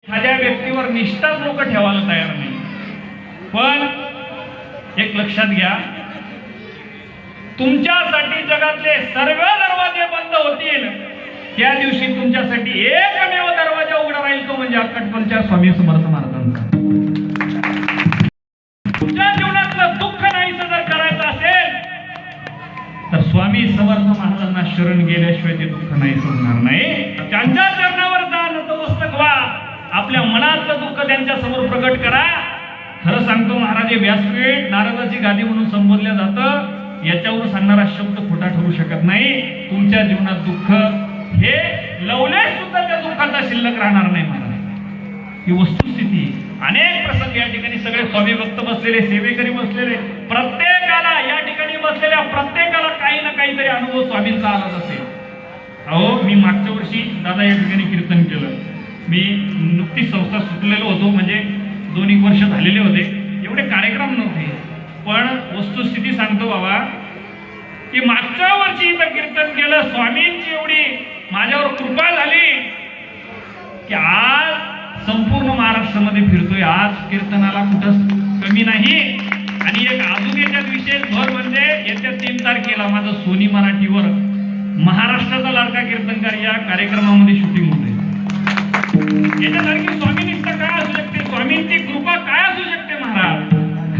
एखाद्या व्यक्तीवर निष्ठाच लोक ठेवायला तयार नाही. पण एक लक्षात घ्या, तुमच्यासाठी जगातले सर्व दरवाजे बंद होतील त्या दिवशी तुमच्यासाठी एकमेव दरवाजा उघडा राहील, तो म्हणजे अक्कटपंच्या स्वामी समर्थ महाराजांचा. तुमच्या जीवनातलं दुःख नाहीसं जर करायचं असेल तर स्वामी समर्थ महाराजांना शरण गेल्याशिवाय ते दुःख नाही होणार नाही. त्यांच्या चरणावर जा, नतमस्तक व्हा, आपल्या मनातलं दुःख त्यांच्या समोर प्रकट करा. खरं सांगतो महाराज, व्यासपीठ नारदाची गादी म्हणून संबोधलं जातं, याच्यावर सांगणारा शब्द खोटा ठरू शकत नाही. तुमच्या जीवनात दुःख हे लवलेश सुद्धा त्या दुःखाचा शिल्लक राहणार नाही महाराज, ही वस्तुस्थिती. अनेक प्रसंग या ठिकाणी सगळे स्वामी भक्त बसलेले, सेवेकरी बसलेले, प्रत्येकाला या ठिकाणी बसलेल्या प्रत्येकाला काही ना काहीतरी अनुभव स्वामींचा आलाच असेल. अहो, मी मागच्या वर्षी दादा या ठिकाणी कीर्तन केलं. मी नुकतीच संस्था सुटलेलो होतो, म्हणजे 2-1 वर्ष झालेले होते, एवढे कार्यक्रम नव्हते. पण वस्तुस्थिती सांगतो बाबा, की मागच्या वर्षी इथं कीर्तन केलं, स्वामींची एवढी माझ्यावर कृपा झाली की आज संपूर्ण महाराष्ट्रामध्ये फिरतोय. आज कीर्तनाला कुठं कमी नाही. आणि एक अजून याच्यात विशेष भर म्हणजे येत्या 3 तारखेला माझं सोनी मराठीवर महाराष्ट्राचा लाडका कीर्तनकार या कार्यक्रमामध्ये शूटिंग होते. याच्यासारखी स्वामीनिष्ठा काय असू शकते, स्वामींची कृपा काय असू शकते महाराज.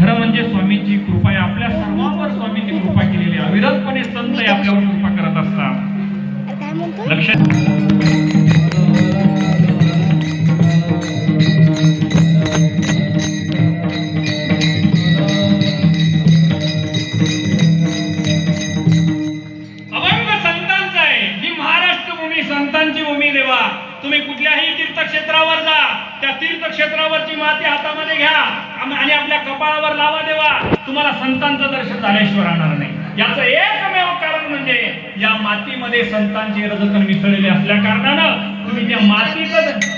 खरं म्हणजे स्वामींची कृपा आहे, आपल्या सर्वांवर स्वामींनी कृपा केलेली. अविरतपणे संत आपल्यावर कृपा करत असतात. लक्षात संतांची भूमी देवा. तुम्ही कुठल्याही तीर्थक्षेत्रावर जा, त्या तीर्थक्षेत्रावरची माती हातामध्ये घ्या आणि आपल्या कपाळावर लावा देवा. तुम्हाला संतांचं दर्शन झाल्याशिवाय राहणार नाही. याचं एकमेव कारण म्हणजे या मातीमध्ये संतांचे रजकण मिसळलेले असल्या कारणानं तुम्ही त्या मातीचं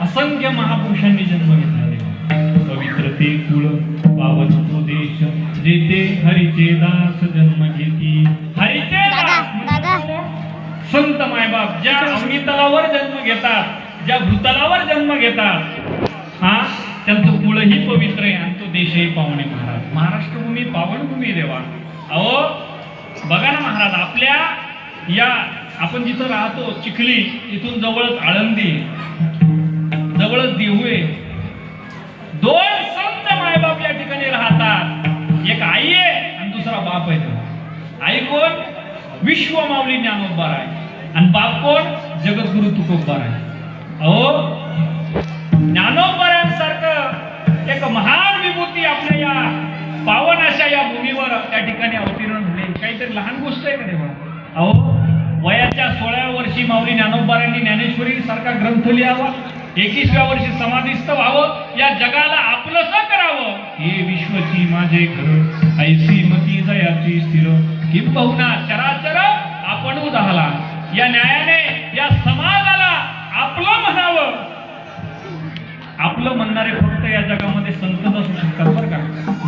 असंख्य महापुरुषांनी जन्म घेतला. पवित्र ते कुळ पावन तो देश, जेथे हरीचे दास जन्म घेती. हरीचे दास संत मायबाप ज्या अग्नितलावर जन्म घेतात, ज्या भूतलावर जन्म घेतात, हा त्यांचं कुळही पवित्र आहे आणि तो देशही पावने महाराज. महाराष्ट्रभूमी पावनभूमी देवा. अहो बघा ना महाराज, आपल्या या आपण जिथं राहतो चिखली, इथून जवळच आळंदी, जवळच देहुळे, 2 संत मायबाप या ठिकाणी राहतात. एक आई आहे आणि दुसरा बाप आहे. आई कोण? विश्वमाऊली ज्ञानोबा आहे आणि बाप कोण? जगद्गुरु तुकोबा आहे. अहो ज्ञानोबासारखं एक महान विभूती आपल्या या पावन अशा या भूमीवर त्या ठिकाणी अवतीर्ण झाले. काहीतरी लहान गोष्ट आहे का देवा? अहो वयाच्या 16व्या वर्षी माऊली ज्ञानोबारांनी ज्ञानेश्वरी सारखा ग्रंथ लिहावा, 21व्या वर्षी समाधिस्थ व्हावं, या जगाला आपलंसं करावं. हे विश्वची माझे घर ऐसी मती जयाची स्थिर किंबहुना चराचर आपण उदाहला. या न्यायाने या समाजाला आपलं म्हणावं. आपलं म्हणणारे फक्त या जगामध्ये संतच असू शकतात बरं का.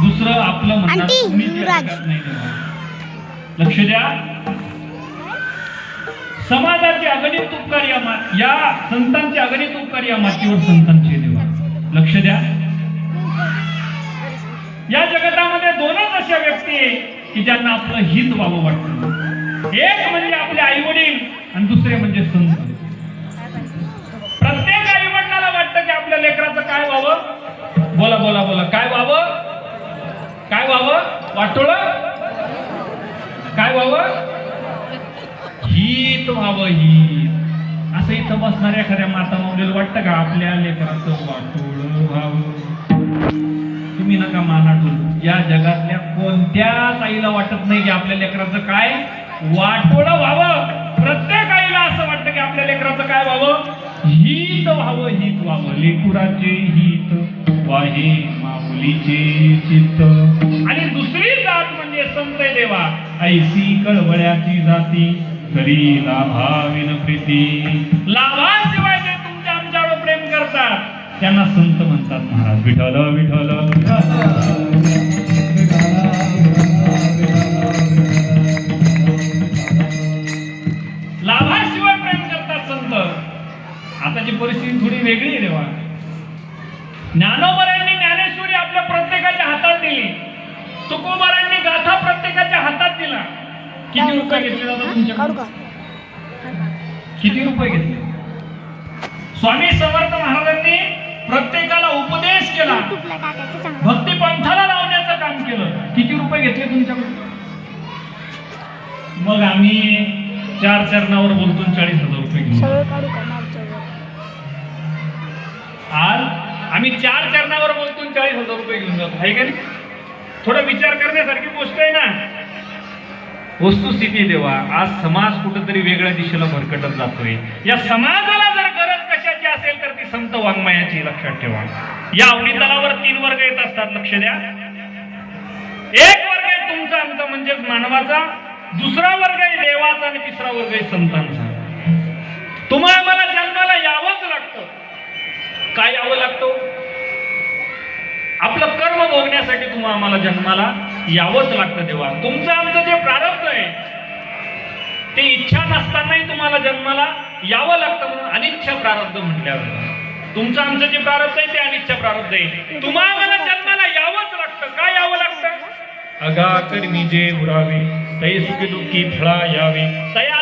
दुसरं आपलं म्हणणार तुम्हीच या जगात नाही देवा. लक्ष द्या. समाजाचे अगणित उपकार या संतांचे अगणित उपकार या मातीवर संतांचे देवा. लक्ष द्या. या जगतामध्ये दोनच अशा व्यक्ती आहे की ज्यांना आपलं हित व्हावं वाटतं. एक म्हणजे आपले आई वडील आणि दुसरे म्हणजे संत. प्रत्येक आई वडिलाला वाटतं की आपल्या लेकराचं काय व्हावं. बोला बोला बोला. काय व्हावं. काय व्हावं. वाटोळं. काय व्हावं. हित व्हावं. हित. असं इथं बसणाऱ्या एखाद्या माता माऊलीला वाटतं का आपल्या लेकराचं वाटोळं व्हावं. तुम्ही नका माना ठेवू. या जगातल्या कोणत्याच आईला वाटत नाही की आपल्या लेकराचं काय वाटोळं व्हावं. प्रत्येक आईला असं वाटतं की आपल्या लेकराचं काय व्हावं. हित व्हावं. हित व्हावं. लेकुराचे हित वाहे माऊलीचे चित्त. आणि दुसरी जात म्हणजे संत देवा ऐसी कळवळ्याची जाती तरी लाभाविन प्रीती. लाभाशिवाय जे तुमच्या आमच्यावर प्रेम करतात त्यांना संत म्हणतात महाराज. विठ्ठल विठ्ठल. लाभाशिवाय प्रेम करतात संत. आताची परिस्थिती थोडी वेगळी आहे देवा. ज्ञानोबारांनी ज्ञानेश्वरी आपल्या प्रत्येकाच्या हातात दिली. तुकोबारांनी गाथा प्रत्येकाच्या हातात दिला. किती रुपये घेतले जातात तुमच्याकडून. किती रुपये घेतले. स्वामी समर्थ महाराजांनी प्रत्येकाला उपदेश केला. भक्ती पंथाला लावण्याचं काम केलं. किती रुपये घेतले तुमच्याकडून. मग आम्ही 4 चरणावर बोलतो 40,000 रुपये घेऊन. आज आम्ही 4 चरणावर बोलतो 40,000 रुपये घेऊन जातो. आहे का नाही. थोडा विचार करण्यासारखी गोष्ट आहे ना. वस्तुस्थिती देवा आज समाज कुठेतरी वेगळ्या दिशेला भरकटत जातोय. या समाजाला जर गरज कशाची असेल तर ती संत वाङ्मयाची. लक्षात ठेवा. या अवनीतलावर 3 वर्ग येत असतात. लक्ष द्या. एक वर्ग आहे तुमचा आमचा म्हणजेच मानवाचा, दुसरा वर्ग आहे देवाचा आणि तिसरा वर्ग आहे संतांचा. तुम्हाला मला जन्माला यावंच लागतं. काय यावं लागतं. आपलं कर्म भोगण्यासाठी तुम्हाला आम्हाला जन्माला यावंच लागतं देवा. तुमचं आमचं जे प्रारब्ध आहे ते इच्छा नसतानाही तुम्हाला जन्माला यावं लागतं म्हणून अनिच्छा प्रारब्ध म्हटल्यावर तुमचं आमचं जे प्रारब्ध आहे ते अनिच्छा प्रारब्ध आहे. तुम्हाला जन्माला यावंच लागतं. काय यावं लागतं. अगा कर्मी जे उरावे तै सुखी दुःखी फळा यावे तया